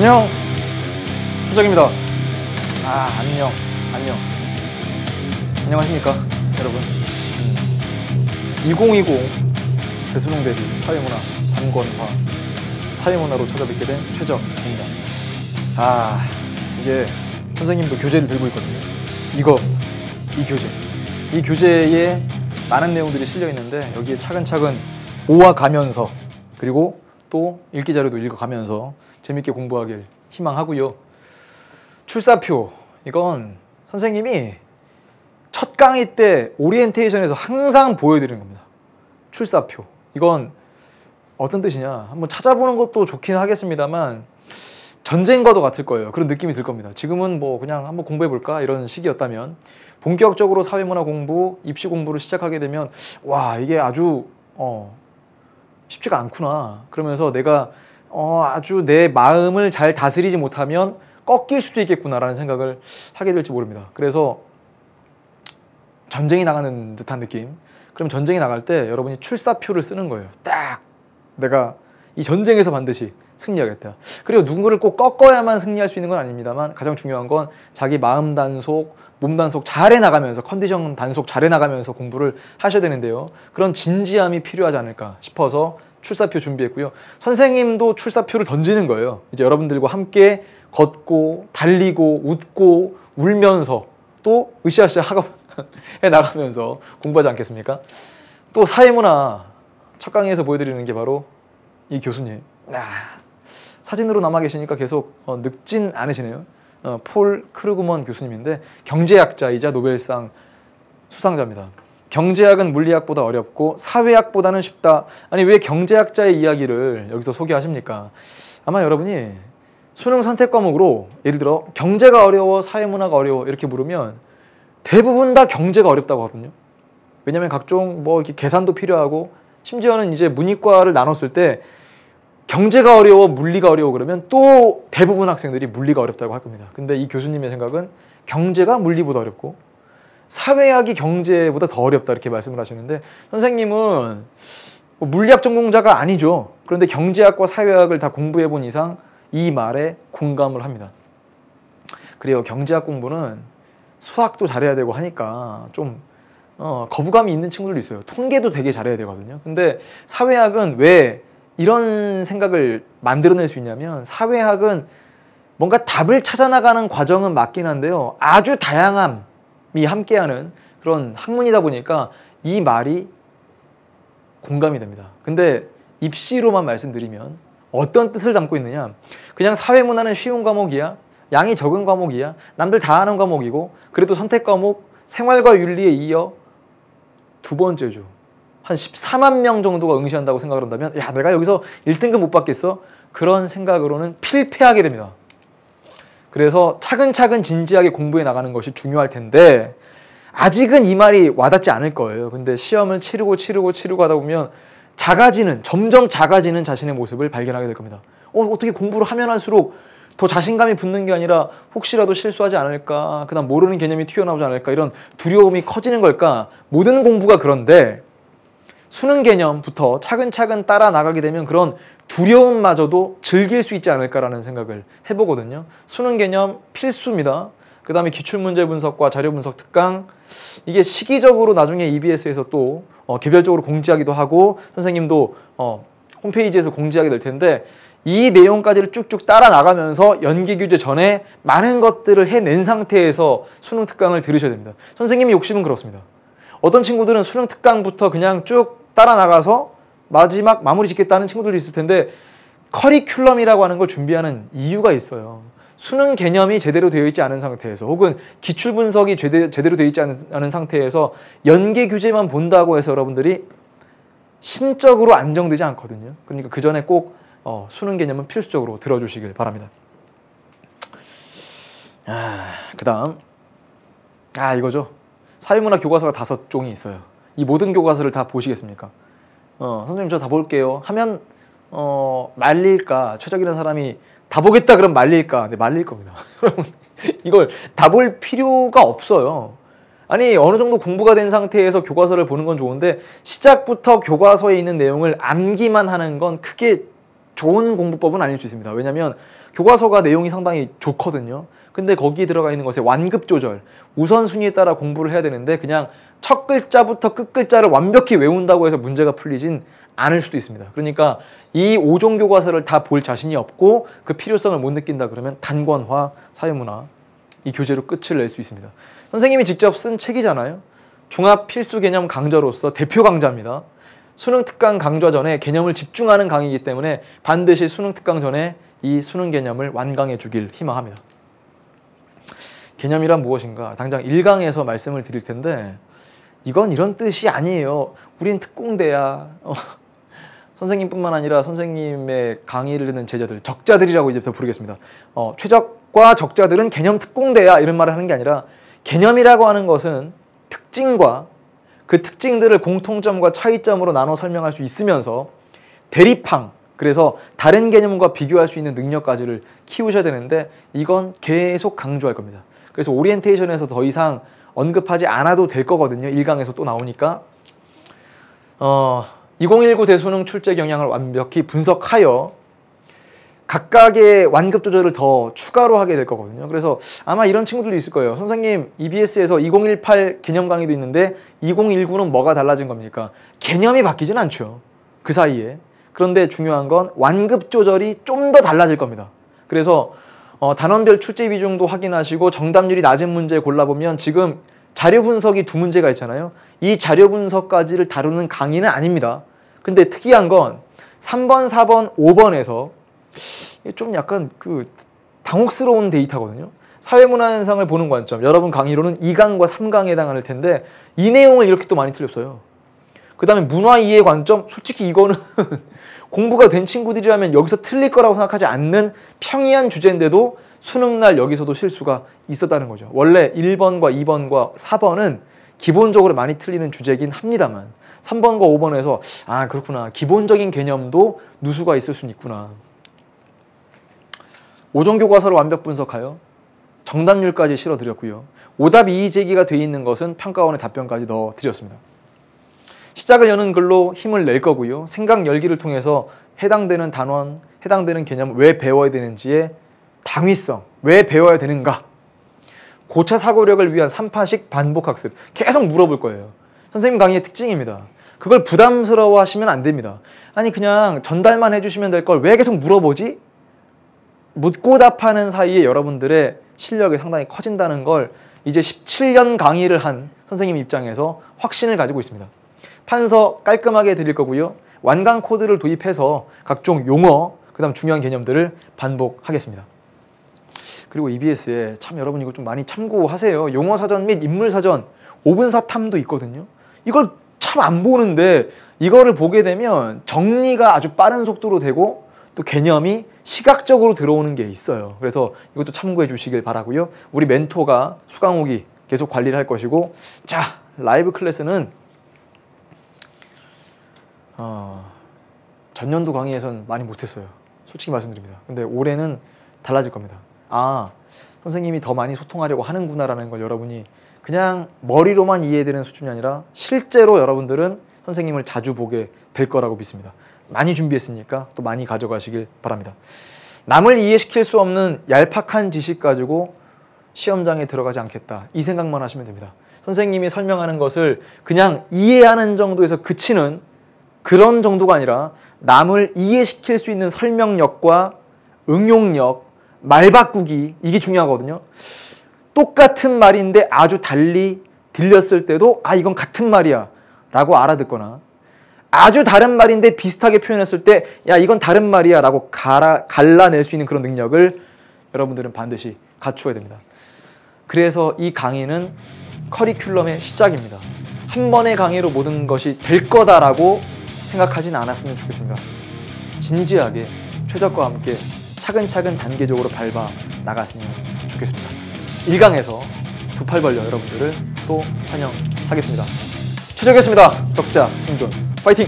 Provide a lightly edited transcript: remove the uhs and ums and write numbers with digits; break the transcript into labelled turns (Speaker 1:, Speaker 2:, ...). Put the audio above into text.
Speaker 1: 안녕, 수정입니다. 안녕하십니까 여러분. 2020 대수능 대비 사회문화 단권화 사회문화로 찾아뵙게 된 최정입니다. 이게 선생님도 교재를 들고 있거든요. 이 교재에 많은 내용들이 실려 있는데 여기에 차근차근 모아가면서 그리고 또 읽기 자료도 읽어가면서 재밌게 공부하길 희망하고요. 출사표, 이건 선생님이 첫 강의 때 오리엔테이션에서 항상 보여드리는 겁니다. 출사표, 이건 어떤 뜻이냐, 한번 찾아보는 것도 좋긴 하겠습니다만 전쟁과도 같을 거예요. 그런 느낌이 들 겁니다. 지금은 뭐 그냥 한번 공부해볼까 이런 시기였다면 본격적으로 사회문화 공부, 입시 공부를 시작하게 되면 와, 이게 아주 쉽지가 않구나. 그러면서 내가 아주 내 마음을 잘 다스리지 못하면 꺾일 수도 있겠구나라는 생각을 하게 될지 모릅니다. 그래서 전쟁이 나가는 듯한 느낌. 그럼 전쟁이 나갈 때 여러분이 출사표를 쓰는 거예요. 딱 내가 이 전쟁에서 반드시 승리하겠다. 그리고 누군가를 꼭 꺾어야만 승리할 수 있는 건 아닙니다만 가장 중요한 건 자기 마음 단속, 몸 단속 잘해 나가면서, 컨디션 단속 잘해 나가면서 공부를 하셔야 되는데요. 그런 진지함이 필요하지 않을까 싶어서 출사표 준비했고요. 선생님도 출사표를 던지는 거예요. 이제 여러분들과 함께 걷고 달리고 웃고 울면서 또 으쌰으쌰 하고 해 나가면서 공부하지 않겠습니까? 또 사회문화 첫 강의에서 보여드리는 게 바로 이 교수님. 사진으로 남아 계시니까 계속 늙진 않으시네요. 폴 크루그먼 교수님인데 경제학자이자 노벨상 수상자입니다. 경제학은 물리학보다 어렵고 사회학보다는 쉽다. 아니, 왜 경제학자의 이야기를 여기서 소개하십니까? 아마 여러분이 수능 선택 과목으로 예를 들어 경제가 어려워, 사회문화가 어려워 이렇게 물으면 대부분 다 경제가 어렵다고 하거든요. 왜냐하면 각종 뭐 이렇게 계산도 필요하고, 심지어는 이제 문이과를 나눴을 때 경제가 어려워, 물리가 어려워 그러면 또 대부분 학생들이 물리가 어렵다고 할 겁니다. 근데 이 교수님의 생각은 경제가 물리보다 어렵고 사회학이 경제보다 더 어렵다 이렇게 말씀을 하시는데, 선생님은 뭐 물리학 전공자가 아니죠. 그런데 경제학과 사회학을 다 공부해 본 이상 이 말에 공감을 합니다. 그래요. 경제학 공부는 수학도 잘해야 되고 하니까 좀 거부감이 있는 친구들도 있어요. 통계도 되게 잘해야 되거든요. 근데 사회학은 왜 이런 생각을 만들어낼 수 있냐면, 사회학은 뭔가 답을 찾아나가는 과정은 맞긴 한데요, 아주 다양함이 함께하는 그런 학문이다 보니까 이 말이 공감이 됩니다. 근데 입시로만 말씀드리면 어떤 뜻을 담고 있느냐, 그냥 사회문화는 쉬운 과목이야, 양이 적은 과목이야, 남들 다 하는 과목이고, 그래도 선택 과목 생활과 윤리에 이어 두 번째죠. 한 14만 명 정도가 응시한다고 생각을 한다면, 야, 내가 여기서 1등급 못 받겠어? 그런 생각으로는 필패하게 됩니다. 그래서 차근차근 진지하게 공부해 나가는 것이 중요할 텐데, 아직은 이 말이 와닿지 않을 거예요. 근데 시험을 치르고 하다 보면 점점 작아지는 자신의 모습을 발견하게 될 겁니다. 어떻게 공부를 하면 할수록 더 자신감이 붙는 게 아니라 혹시라도 실수하지 않을까, 그다음 모르는 개념이 튀어나오지 않을까, 이런 두려움이 커지는 걸까? 모든 공부가 그런데 수능 개념부터 차근차근 따라 나가게 되면 그런 두려움마저도 즐길 수 있지 않을까라는 생각을 해보거든요. 수능 개념 필수입니다. 그 다음에 기출문제 분석과 자료 분석 특강, 이게 시기적으로 나중에 EBS에서 또 개별적으로 공지하기도 하고 선생님도 홈페이지에서 공지하게 될 텐데, 이 내용까지를 쭉쭉 따라 나가면서 연기규제 전에 많은 것들을 해낸 상태에서 수능 특강을 들으셔야 됩니다. 선생님의 욕심은 그렇습니다. 어떤 친구들은 수능 특강부터 그냥 쭉 따라 나가서 마지막 마무리 짓겠다는 친구들도 있을 텐데, 커리큘럼이라고 하는 걸 준비하는 이유가 있어요. 수능 개념이 제대로 되어 있지 않은 상태에서, 혹은 기출 분석이 제대로 되어 있지 않은 상태에서 연계 규제만 본다고 해서 여러분들이 심적으로 안정되지 않거든요. 그러니까 그 전에 꼭 수능 개념은 필수적으로 들어주시길 바랍니다. 그 다음 이거죠. 사회문화 교과서가 5종이 있어요. 이 모든 교과서를 다 보시겠습니까? 선생님 저 다 볼게요 하면 말릴까? 최적이라는 사람이 다 보겠다 그럼 말릴까? 네, 말릴 겁니다. 이걸 다 볼 필요가 없어요. 아니, 어느 정도 공부가 된 상태에서 교과서를 보는 건 좋은데 시작부터 교과서에 있는 내용을 암기만 하는 건 크게 좋은 공부법은 아닐 수 있습니다. 왜냐하면 교과서가 내용이 상당히 좋거든요. 근데 거기에 들어가 있는 것에 완급 조절, 우선순위에 따라 공부를 해야 되는데 그냥 첫 글자부터 끝 글자를 완벽히 외운다고 해서 문제가 풀리진 않을 수도 있습니다. 그러니까 이 5종 교과서를 다 볼 자신이 없고 그 필요성을 못 느낀다 그러면 단권화, 사회문화 이 교재로 끝을 낼 수 있습니다. 선생님이 직접 쓴 책이잖아요. 종합 필수 개념 강좌로서 대표 강좌입니다. 수능 특강 강좌 전에 개념을 집중하는 강의이기 때문에 반드시 수능 특강 전에 이 수능 개념을 완강해 주길 희망합니다. 개념이란 무엇인가? 당장 1강에서 말씀을 드릴 텐데 이건 이런 뜻이 아니에요. 우린 특공대야. 선생님뿐만 아니라 선생님의 강의를 듣는 제자들, 적자들이라고 이제부터 부르겠습니다. 최적과 적자들은 개념 특공대야 이런 말을 하는 게 아니라 개념이라고 하는 것은 특징과 그 특징들을 공통점과 차이점으로 나눠 설명할 수 있으면서 대립항, 그래서 다른 개념과 비교할 수 있는 능력까지를 키우셔야 되는데 이건 계속 강조할 겁니다. 그래서 오리엔테이션에서 더 이상 언급하지 않아도 될 거거든요. 1강에서 또 나오니까 2019 대수능 출제 경향을 완벽히 분석하여 각각의 완급 조절을 더 추가로 하게 될 거거든요. 그래서 아마 이런 친구들도 있을 거예요. 선생님 EBS에서 2018 개념 강의도 있는데 2019는 뭐가 달라진 겁니까? 개념이 바뀌진 않죠. 그 사이에. 그런데 중요한 건 완급 조절이 좀 더 달라질 겁니다. 그래서 단원별 출제 비중도 확인하시고 정답률이 낮은 문제 골라보면 지금 자료 분석이 2문제가 있잖아요. 이 자료 분석까지를 다루는 강의는 아닙니다. 근데 특이한 건 3번, 4번, 5번에서 좀 약간 당혹스러운 데이터거든요. 사회문화 현상을 보는 관점, 여러분 강의로는 2강과 3강에 해당할 텐데 이 내용을 이렇게 또 많이 틀렸어요. 그 다음에 문화 이해 관점, 솔직히 이거는 공부가 된 친구들이라면 여기서 틀릴 거라고 생각하지 않는 평이한 주제인데도 수능날 여기서도 실수가 있었다는 거죠. 원래 1번과 2번과 4번은 기본적으로 많이 틀리는 주제긴 합니다만 3번과 5번에서 아 그렇구나, 기본적인 개념도 누수가 있을 수는 있구나. 5종 교과서를 완벽 분석하여 정답률까지 실어드렸고요. 오답 이의 제기가 돼 있는 것은 평가원의 답변까지 넣어 드렸습니다. 시작을 여는 글로 힘을 낼 거고요. 생각 열기를 통해서 해당되는 단원, 해당되는 개념 왜 배워야 되는지의 당위성, 왜 배워야 되는가, 고차 사고력을 위한 3파식 반복학습 계속 물어볼 거예요. 선생님 강의의 특징입니다. 그걸 부담스러워 하시면 안 됩니다. 아니 그냥 전달만 해주시면 될 걸 왜 계속 물어보지? 묻고 답하는 사이에 여러분들의 실력이 상당히 커진다는 걸 이제 17년 강의를 한 선생님 입장에서 확신을 가지고 있습니다. 판서 깔끔하게 드릴 거고요. 완강 코드를 도입해서 각종 용어, 그 다음 중요한 개념들을 반복하겠습니다. 그리고 EBS에 참 여러분 이거 좀 많이 참고하세요. 용어사전 및 인물사전 5분 사탐도 있거든요. 이걸 참 안 보는데 이거를 보게 되면 정리가 아주 빠른 속도로 되고 또 개념이 시각적으로 들어오는 게 있어요. 그래서 이것도 참고해 주시길 바라고요. 우리 멘토가 수강욱이 계속 관리를 할 것이고, 자 라이브 클래스는 전년도 강의에선 많이 못했어요. 솔직히 말씀드립니다. 근데 올해는 달라질 겁니다. 아, 선생님이 더 많이 소통하려고 하는구나라는 걸 여러분이 그냥 머리로만 이해되는 수준이 아니라 실제로 여러분들은 선생님을 자주 보게 될 거라고 믿습니다. 많이 준비했으니까 또 많이 가져가시길 바랍니다. 남을 이해시킬 수 없는 얄팍한 지식 가지고 시험장에 들어가지 않겠다. 이 생각만 하시면 됩니다. 선생님이 설명하는 것을 그냥 이해하는 정도에서 그치는 그런 정도가 아니라 남을 이해시킬 수 있는 설명력과 응용력, 말 바꾸기, 이게 중요하거든요. 똑같은 말인데 아주 달리 들렸을 때도 아 이건 같은 말이야 라고 알아듣거나, 아주 다른 말인데 비슷하게 표현했을 때 야 이건 다른 말이야 라고 갈라낼 수 있는 그런 능력을 여러분들은 반드시 갖추어야 됩니다. 그래서 이 강의는 커리큘럼의 시작입니다. 한 번의 강의로 모든 것이 될 거다라고 생각하진 않았으면 좋겠습니다. 진지하게 최적과 함께 차근차근 단계적으로 밟아 나갔으면 좋겠습니다. 1강에서 두 팔 벌려 여러분들을 또 환영하겠습니다. 최적이었습니다. 적자 생존 파이팅!